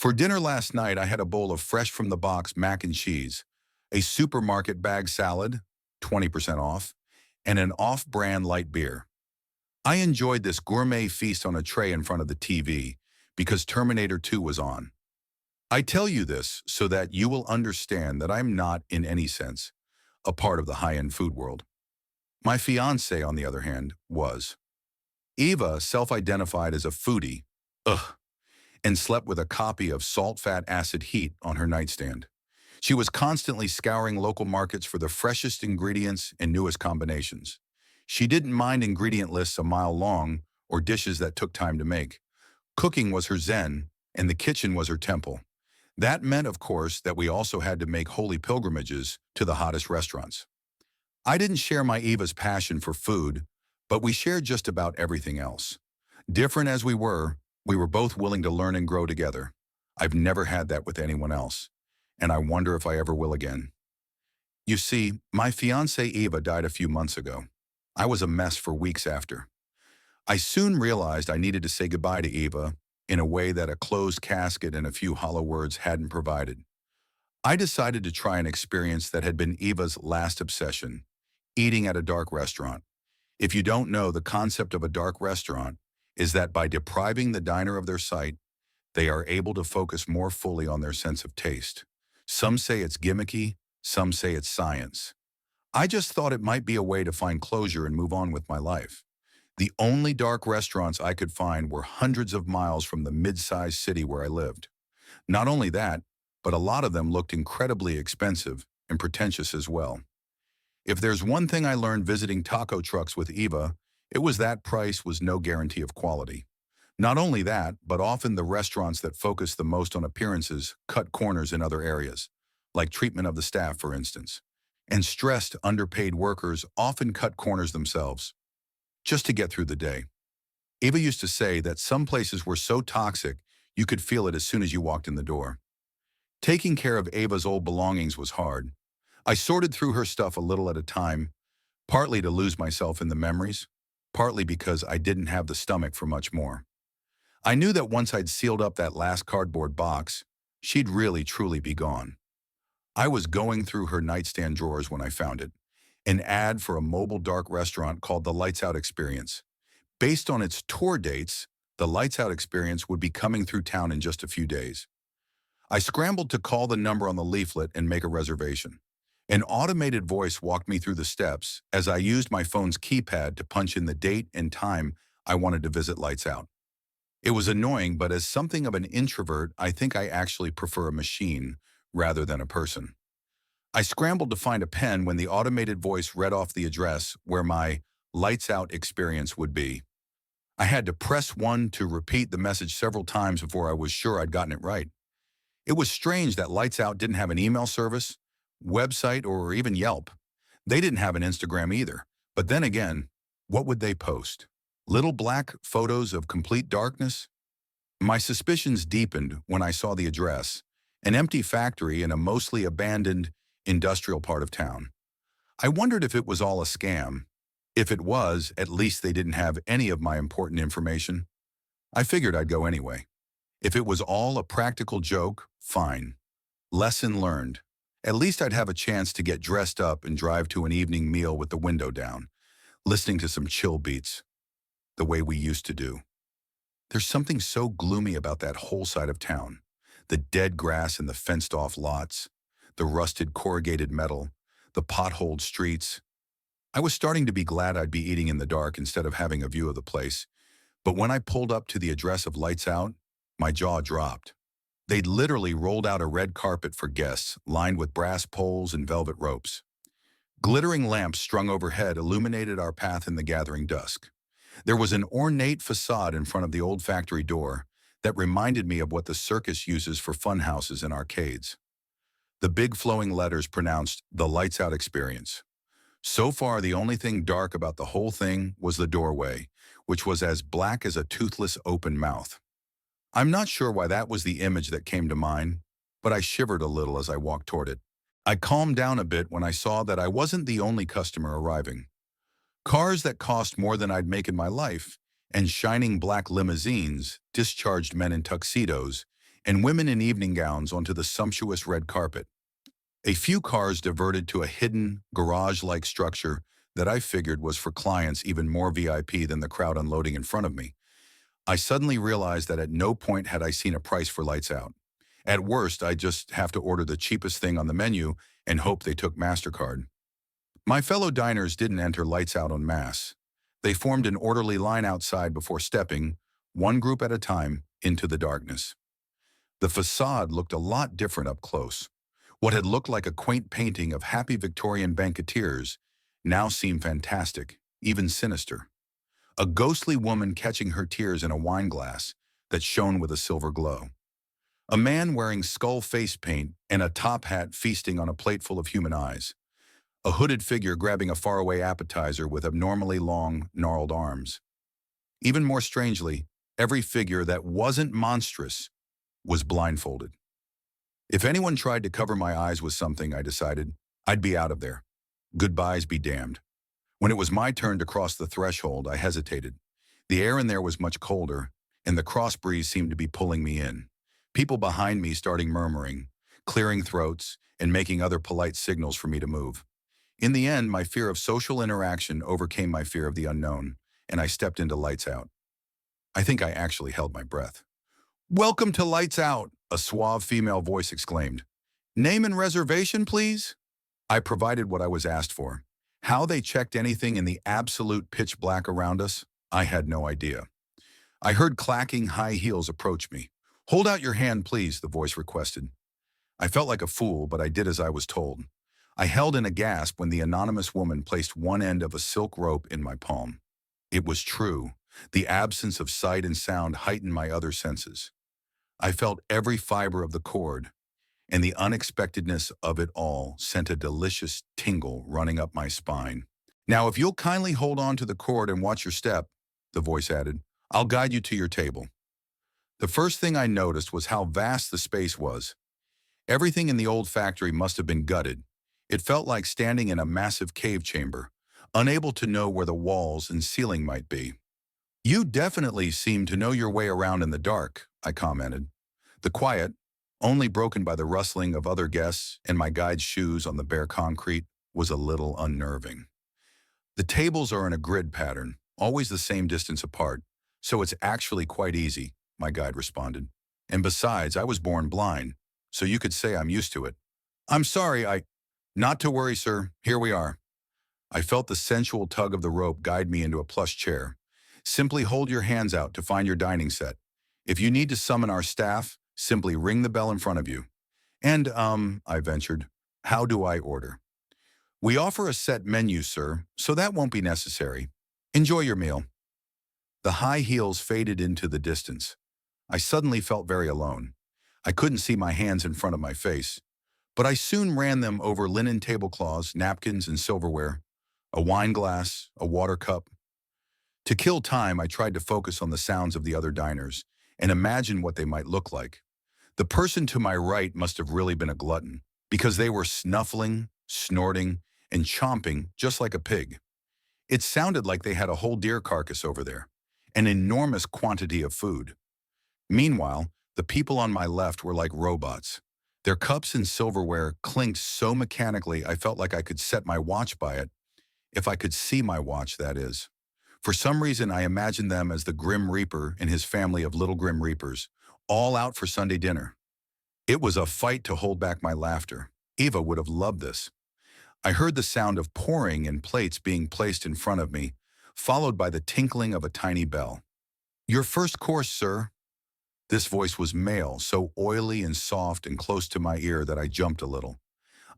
For dinner last night, I had a bowl of fresh from the box mac and cheese, a supermarket bag salad, 20% off, and an off-brand light beer. I enjoyed this gourmet feast on a tray in front of the TV because Terminator 2 was on. I tell you this so that you will understand that I'm not, in any sense, a part of the high-end food world. My fiance, on the other hand, was. Eva self-identified as a foodie, ugh, and slept with a copy of Salt, Fat, Acid, Heat on her nightstand. She was constantly scouring local markets for the freshest ingredients and newest combinations. She didn't mind ingredient lists a mile long or dishes that took time to make. Cooking was her zen, and the kitchen was her temple. That meant, of course, that we also had to make holy pilgrimages to the hottest restaurants. I didn't share my Eva's passion for food, but we shared just about everything else. Different as we were both willing to learn and grow together. I've never had that with anyone else, and I wonder if I ever will again. You see, my fiancée Eva died a few months ago. I was a mess for weeks after. I soon realized I needed to say goodbye to Eva in a way that a closed casket and a few hollow words hadn't provided. I decided to try an experience that had been Eva's last obsession, eating at a dark restaurant. If you don't know, the concept of a dark restaurant is that by depriving the diner of their sight, they are able to focus more fully on their sense of taste. Some say it's gimmicky, some say it's science. I just thought it might be a way to find closure and move on with my life. The only dark restaurants I could find were hundreds of miles from the mid-sized city where I lived. Not only that, but a lot of them looked incredibly expensive and pretentious as well. If there's one thing I learned visiting taco trucks with Eva, it was that price was no guarantee of quality. Not only that, but often the restaurants that focus the most on appearances cut corners in other areas, like treatment of the staff, for instance. And stressed, underpaid workers often cut corners themselves, just to get through the day. Eva used to say that some places were so toxic you could feel it as soon as you walked in the door. Taking care of Eva's old belongings was hard. I sorted through her stuff a little at a time, partly to lose myself in the memories, partly because I didn't have the stomach for much more. I knew that once I'd sealed up that last cardboard box, she'd really truly be gone. I was going through her nightstand drawers when I found it, an ad for a mobile dark restaurant called the Lights Out Experience. Based on its tour dates, the Lights Out Experience would be coming through town in just a few days. I scrambled to call the number on the leaflet and make a reservation. An automated voice walked me through the steps as I used my phone's keypad to punch in the date and time I wanted to visit Lights Out. It was annoying, but as something of an introvert, I think I actually prefer a machine rather than a person. I scrambled to find a pen when the automated voice read off the address where my Lights Out experience would be. I had to press 1 to repeat the message several times before I was sure I'd gotten it right. It was strange that Lights Out didn't have an email service, website, or even Yelp. They didn't have an Instagram either. But then again, what would they post? Little black photos of complete darkness? My suspicions deepened when I saw the address, an empty factory in a mostly abandoned industrial part of town. I wondered if it was all a scam. If it was, at least they didn't have any of my important information. I figured I'd go anyway. If it was all a practical joke, fine. Lesson learned. At least I'd have a chance to get dressed up and drive to an evening meal with the window down, listening to some chill beats, the way we used to do. There's something so gloomy about that whole side of town. The dead grass and the fenced-off lots, the rusted corrugated metal, the potholed streets. I was starting to be glad I'd be eating in the dark instead of having a view of the place. But when I pulled up to the address of Lights Out, my jaw dropped. They'd literally rolled out a red carpet for guests, lined with brass poles and velvet ropes. Glittering lamps strung overhead illuminated our path in the gathering dusk. There was an ornate facade in front of the old factory door that reminded me of what the circus uses for fun houses and arcades. The big flowing letters pronounced the Lights Out Experience. So far, the only thing dark about the whole thing was the doorway, which was as black as a toothless open mouth. I'm not sure why that was the image that came to mind, but I shivered a little as I walked toward it. I calmed down a bit when I saw that I wasn't the only customer arriving. Cars that cost more than I'd make in my life, and shining black limousines discharged men in tuxedos, and women in evening gowns onto the sumptuous red carpet. A few cars diverted to a hidden, garage-like structure that I figured was for clients even more VIP than the crowd unloading in front of me. I suddenly realized that at no point had I seen a price for lights out. At worst, I just have to order the cheapest thing on the menu and hope they took MasterCard. My fellow diners didn't enter lights out en masse. They formed an orderly line outside before stepping, one group at a time, into the darkness. The facade looked a lot different up close. What had looked like a quaint painting of happy Victorian banqueteers now seemed fantastic, even sinister. A ghostly woman catching her tears in a wine glass that shone with a silver glow. A man wearing skull face paint and a top hat feasting on a plate full of human eyes. A hooded figure grabbing a faraway appetizer with abnormally long, gnarled arms. Even more strangely, every figure that wasn't monstrous was blindfolded. If anyone tried to cover my eyes with something, I decided, I'd be out of there. Goodbyes be damned. When it was my turn to cross the threshold, I hesitated. The air in there was much colder, and the cross breeze seemed to be pulling me in. People behind me starting murmuring, clearing throats, and making other polite signals for me to move. In the end, my fear of social interaction overcame my fear of the unknown, and I stepped into Lights Out. I think I actually held my breath. "Welcome to Lights Out," a suave female voice exclaimed. "Name and reservation, please?" I provided what I was asked for. How they checked anything in the absolute pitch black around us, I had no idea. I heard clacking high heels approach me. "Hold out your hand, please," the voice requested. I felt like a fool, but I did as I was told. I held in a gasp when the anonymous woman placed one end of a silk rope in my palm. It was true. The absence of sight and sound heightened my other senses. I felt every fiber of the cord, and the unexpectedness of it all sent a delicious tingle running up my spine. "Now, if you'll kindly hold on to the cord and watch your step," the voice added, "I'll guide you to your table." The first thing I noticed was how vast the space was. Everything in the old factory must have been gutted. It felt like standing in a massive cave chamber, unable to know where the walls and ceiling might be. "You definitely seem to know your way around in the dark," I commented. The quiet, only broken by the rustling of other guests and my guide's shoes on the bare concrete, was a little unnerving. "The tables are in a grid pattern, always the same distance apart, so it's actually quite easy," my guide responded. "And besides, I was born blind, so you could say I'm used to it." "I'm sorry, Not to worry, sir. Here we are." I felt the sensual tug of the rope guide me into a plush chair. "Simply hold your hands out to find your dining set. If you need to summon our staff, simply ring the bell in front of you." "And, I ventured, how do I order?" "We offer a set menu, sir, so that won't be necessary. Enjoy your meal." The high heels faded into the distance. I suddenly felt very alone. I couldn't see my hands in front of my face, but I soon ran them over linen tablecloths, napkins, and silverware, a wine glass, a water cup. To kill time, I tried to focus on the sounds of the other diners and imagine what they might look like. The person to my right must have really been a glutton, because they were snuffling, snorting, and chomping just like a pig. It sounded like they had a whole deer carcass over there, an enormous quantity of food. Meanwhile, the people on my left were like robots. Their cups and silverware clinked so mechanically I felt like I could set my watch by it, if I could see my watch, that is. For some reason, I imagined them as the Grim Reaper and his family of little Grim Reapers, all out for Sunday dinner. It was a fight to hold back my laughter. Eva would have loved this. I heard the sound of pouring and plates being placed in front of me, followed by the tinkling of a tiny bell. "Your first course, sir." This voice was male, so oily and soft and close to my ear that I jumped a little.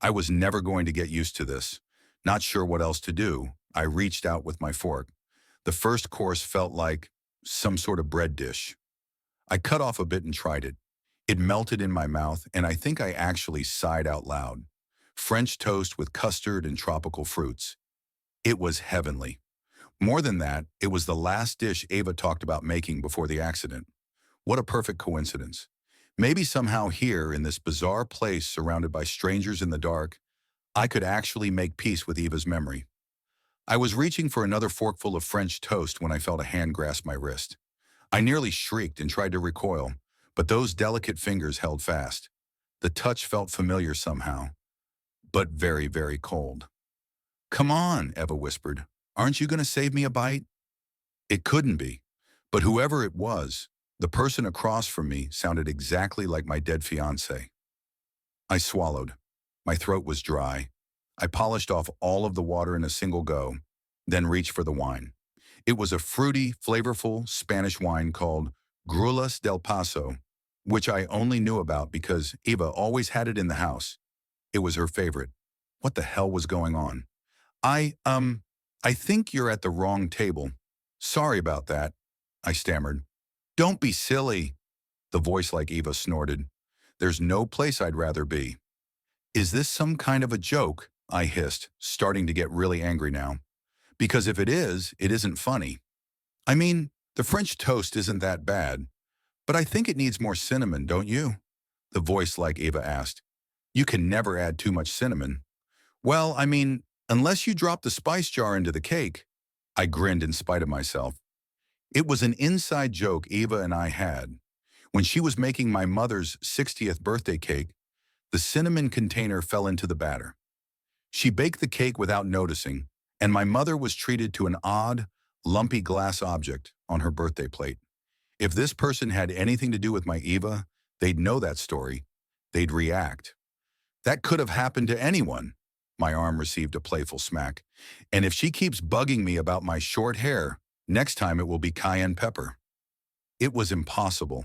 I was never going to get used to this. Not sure what else to do, I reached out with my fork. The first course felt like some sort of bread dish. I cut off a bit and tried it. It melted in my mouth, and I think I actually sighed out loud. French toast with custard and tropical fruits. It was heavenly. More than that, it was the last dish Ava talked about making before the accident. What a perfect coincidence. Maybe somehow here, in this bizarre place surrounded by strangers in the dark, I could actually make peace with Eva's memory. I was reaching for another forkful of French toast when I felt a hand grasp my wrist. I nearly shrieked and tried to recoil, but those delicate fingers held fast. The touch felt familiar somehow, but very, very cold. "Come on," Eva whispered. "Aren't you going to save me a bite?" It couldn't be. But whoever it was, the person across from me sounded exactly like my dead fiancé. I swallowed. My throat was dry. I polished off all of the water in a single go, then reached for the wine. It was a fruity, flavorful Spanish wine called Grulas del Paso, which I only knew about because Eva always had it in the house. It was her favorite. What the hell was going on? I think you're at the wrong table. Sorry about that, I stammered. Don't be silly, the voice like Eva snorted. There's no place I'd rather be. Is this some kind of a joke? I hissed, starting to get really angry now. Because if it is, it isn't funny. I mean, the French toast isn't that bad, but I think it needs more cinnamon, don't you? The voice like Eva asked. You can never add too much cinnamon. Well, I mean, unless you drop the spice jar into the cake. I grinned in spite of myself. It was an inside joke Eva and I had. When she was making my mother's 60th birthday cake, the cinnamon container fell into the batter. She baked the cake without noticing, and my mother was treated to an odd, lumpy glass object on her birthday plate. If this person had anything to do with my Eva, they'd know that story. They'd react. That could have happened to anyone. My arm received a playful smack. And if she keeps bugging me about my short hair, next time it will be cayenne pepper. It was impossible.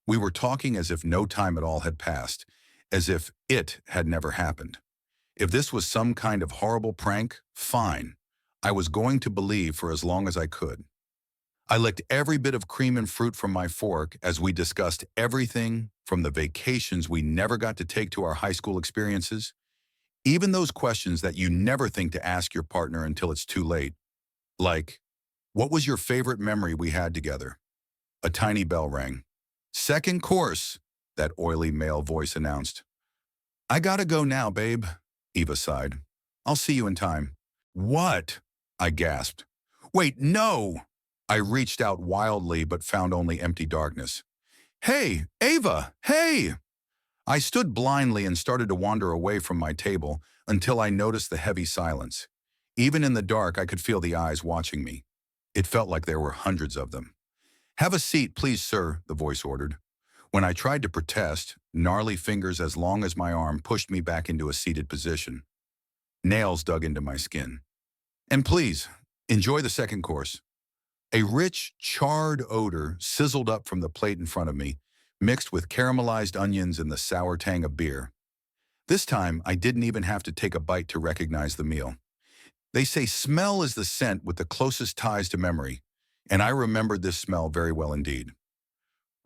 We were talking as if no time at all had passed, as if it had never happened. If this was some kind of horrible prank, fine. I was going to believe for as long as I could. I licked every bit of cream and fruit from my fork as we discussed everything from the vacations we never got to take to our high school experiences, even those questions that you never think to ask your partner until it's too late. Like, what was your favorite memory we had together? A tiny bell rang. Second course, that oily male voice announced. I gotta go now, babe, Eva sighed. I'll see you in time. What? I gasped. Wait, no! I reached out wildly but found only empty darkness. Hey, Ava, hey! I stood blindly and started to wander away from my table until I noticed the heavy silence. Even in the dark, I could feel the eyes watching me. It felt like there were hundreds of them. Have a seat, please, sir, the voice ordered. When I tried to protest, gnarly fingers as long as my arm pushed me back into a seated position. Nails dug into my skin. And please, enjoy the second course. A rich, charred odor sizzled up from the plate in front of me, mixed with caramelized onions and the sour tang of beer. This time, I didn't even have to take a bite to recognize the meal. They say smell is the scent with the closest ties to memory, and I remembered this smell very well indeed.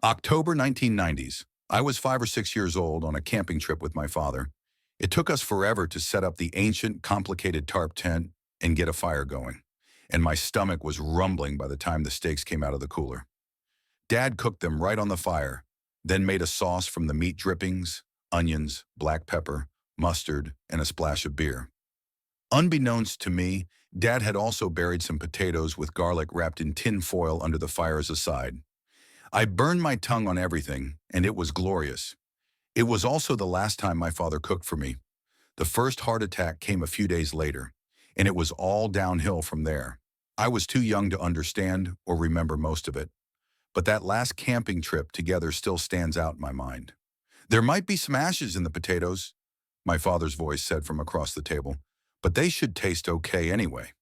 October 1990s. I was 5 or 6 years old on a camping trip with my father. It took us forever to set up the ancient, complicated tarp tent and get a fire going, and my stomach was rumbling by the time the steaks came out of the cooler. Dad cooked them right on the fire, then made a sauce from the meat drippings, onions, black pepper, mustard, and a splash of beer. Unbeknownst to me, Dad had also buried some potatoes with garlic wrapped in tin foil under the fire as a side. I burned my tongue on everything, and it was glorious. It was also the last time my father cooked for me. The first heart attack came a few days later, and it was all downhill from there. I was too young to understand or remember most of it, but that last camping trip together still stands out in my mind. There might be some ashes in the potatoes, my father's voice said from across the table, but they should taste okay anyway.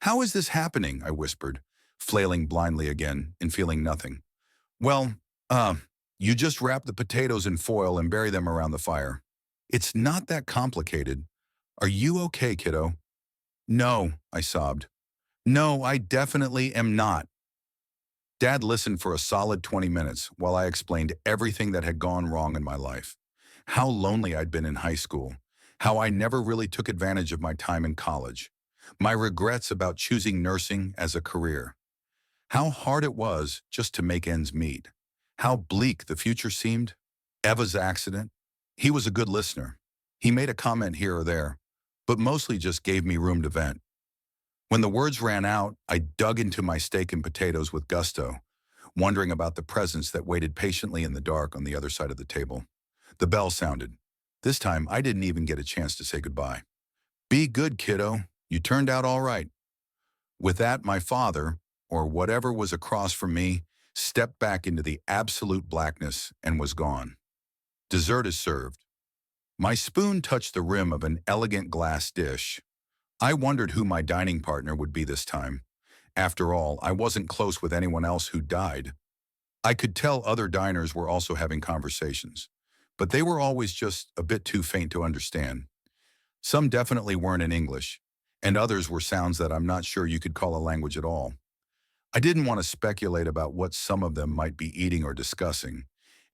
How is this happening? I whispered, flailing blindly again and feeling nothing. Well, you just wrap the potatoes in foil and bury them around the fire. It's not that complicated. Are you okay, kiddo? No, I sobbed. No, I definitely am not. Dad listened for a solid 20 minutes while I explained everything that had gone wrong in my life. How lonely I'd been in high school. How I never really took advantage of my time in college. My regrets about choosing nursing as a career. How hard it was just to make ends meet. How bleak the future seemed. Eva's accident. He was a good listener. He made a comment here or there, but mostly just gave me room to vent. When the words ran out, I dug into my steak and potatoes with gusto. wondering about the presence that waited patiently in the dark on the other side of the table. The bell sounded. This time, I didn't even get a chance to say goodbye. Be good, kiddo. You turned out all right. With that, my father, or whatever was across from me, stepped back into the absolute blackness and was gone. Dessert is served. My spoon touched the rim of an elegant glass dish. I wondered who my dining partner would be this time. After all, I wasn't close with anyone else who died. I could tell other diners were also having conversations, but they were always just a bit too faint to understand. Some definitely weren't in English, and others were sounds that I'm not sure you could call a language at all. I didn't want to speculate about what some of them might be eating or discussing,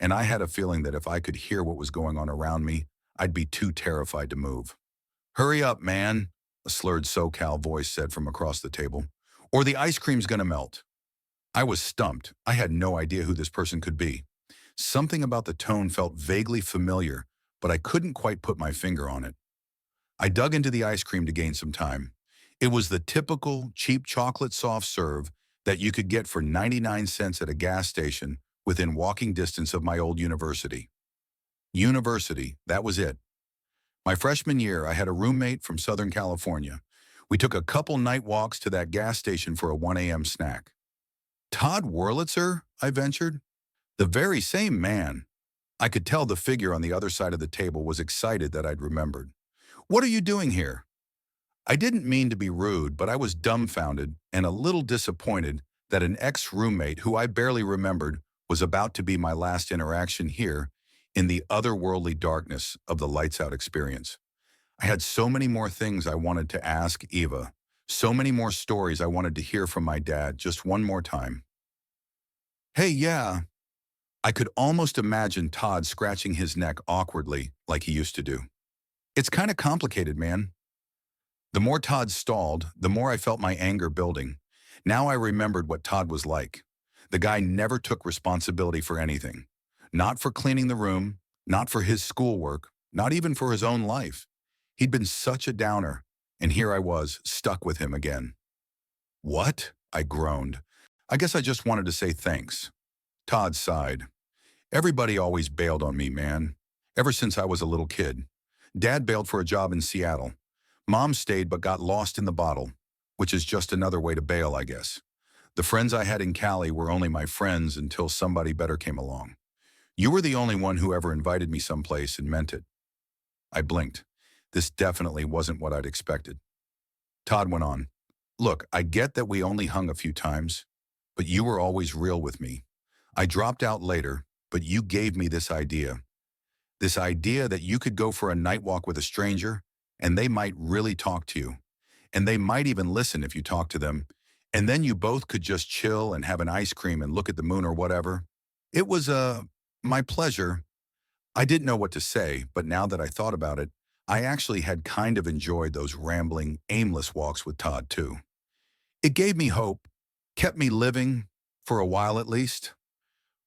and I had a feeling that if I could hear what was going on around me, I'd be too terrified to move. Hurry up, man, a slurred SoCal voice said from across the table, or the ice cream's gonna melt. I was stumped. I had no idea who this person could be. Something about the tone felt vaguely familiar, but I couldn't quite put my finger on it. I dug into the ice cream to gain some time. It was the typical cheap chocolate soft serve that you could get for 99 cents at a gas station within walking distance of my old university. University, that was it. My freshman year, I had a roommate from Southern California. We took a couple night walks to that gas station for a 1 a.m. snack. Todd Wurlitzer, I ventured. The very same man. I could tell the figure on the other side of the table was excited that I'd remembered. What are you doing here? I didn't mean to be rude, but I was dumbfounded and a little disappointed that an ex-roommate who I barely remembered was about to be my last interaction here in the otherworldly darkness of the lights out experience. I had so many more things I wanted to ask Eva, so many more stories I wanted to hear from my dad just one more time. Hey, yeah. I could almost imagine Todd scratching his neck awkwardly like he used to do. It's kind of complicated, man. The more Todd stalled, the more I felt my anger building. Now I remembered what Todd was like. The guy never took responsibility for anything. Not for cleaning the room, not for his schoolwork, not even for his own life. He'd been such a downer, and here I was, stuck with him again. What? I groaned. I guess I just wanted to say thanks. Todd sighed. Everybody always bailed on me, man. Ever since I was a little kid. Dad bailed for a job in Seattle. Mom stayed but got lost in the bottle, which is just another way to bail, I guess. The friends I had in Cali were only my friends until somebody better came along. You were the only one who ever invited me someplace and meant it. I blinked. This definitely wasn't what I'd expected. Todd went on. Look, I get that we only hung a few times, but you were always real with me. I dropped out later, but you gave me this idea. This idea that you could go for a night walk with a stranger, and they might really talk to you. And they might even listen if you talk to them. And then you both could just chill and have an ice cream and look at the moon or whatever. It was, my pleasure. I didn't know what to say, but now that I thought about it, I actually had kind of enjoyed those rambling, aimless walks with Todd too. It gave me hope, kept me living, for a while at least.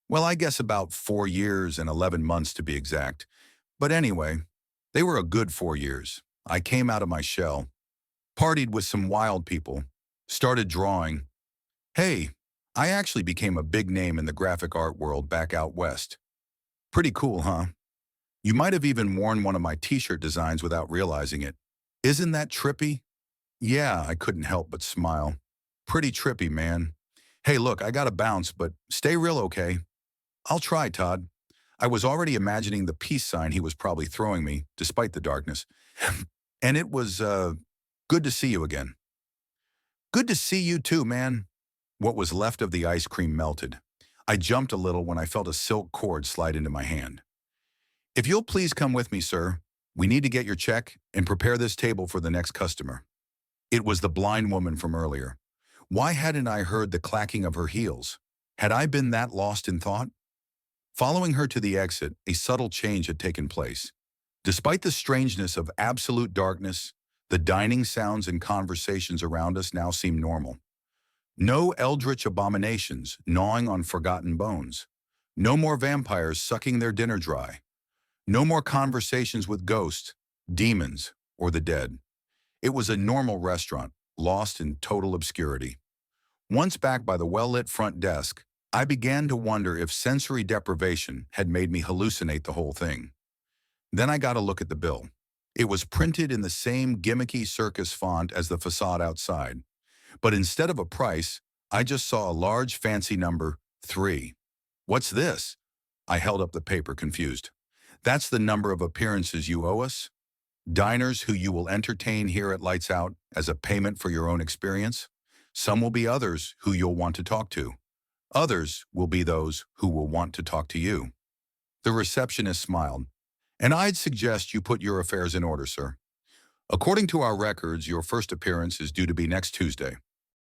Well, I guess about 4 years and 11 months to be exact. But anyway, they were a good 4 years. I came out of my shell, partied with some wild people, started drawing. Hey, I actually became a big name in the graphic art world back out west. Pretty cool, huh? You might have even worn one of my t-shirt designs without realizing it. Isn't that trippy? Yeah, I couldn't help but smile. Pretty trippy, man. Hey, look, I gotta bounce, but stay real, okay? I'll try, Todd. I was already imagining the peace sign he was probably throwing me, despite the darkness. And it was, good to see you again. Good to see you too, man. What was left of the ice cream melted. I jumped a little when I felt a silk cord slide into my hand. If you'll please come with me, sir. We need to get your check and prepare this table for the next customer. It was the blind woman from earlier. Why hadn't I heard the clacking of her heels? Had I been that lost in thought? Following her to the exit, a subtle change had taken place. Despite the strangeness of absolute darkness, the dining sounds and conversations around us now seemed normal. No eldritch abominations gnawing on forgotten bones. No more vampires sucking their dinner dry. No more conversations with ghosts, demons, or the dead. It was a normal restaurant, lost in total obscurity. Once back by the well-lit front desk, I began to wonder if sensory deprivation had made me hallucinate the whole thing. Then I got a look at the bill. It was printed in the same gimmicky circus font as the facade outside. But instead of a price, I just saw a large fancy number, 3. What's this? I held up the paper, confused. That's the number of appearances you owe us? Diners who you will entertain here at Lights Out as a payment for your own experience? Some will be others who you'll want to talk to. Others will be those who will want to talk to you. The receptionist smiled. And I'd suggest you put your affairs in order, sir. According to our records, your first appearance is due to be next Tuesday.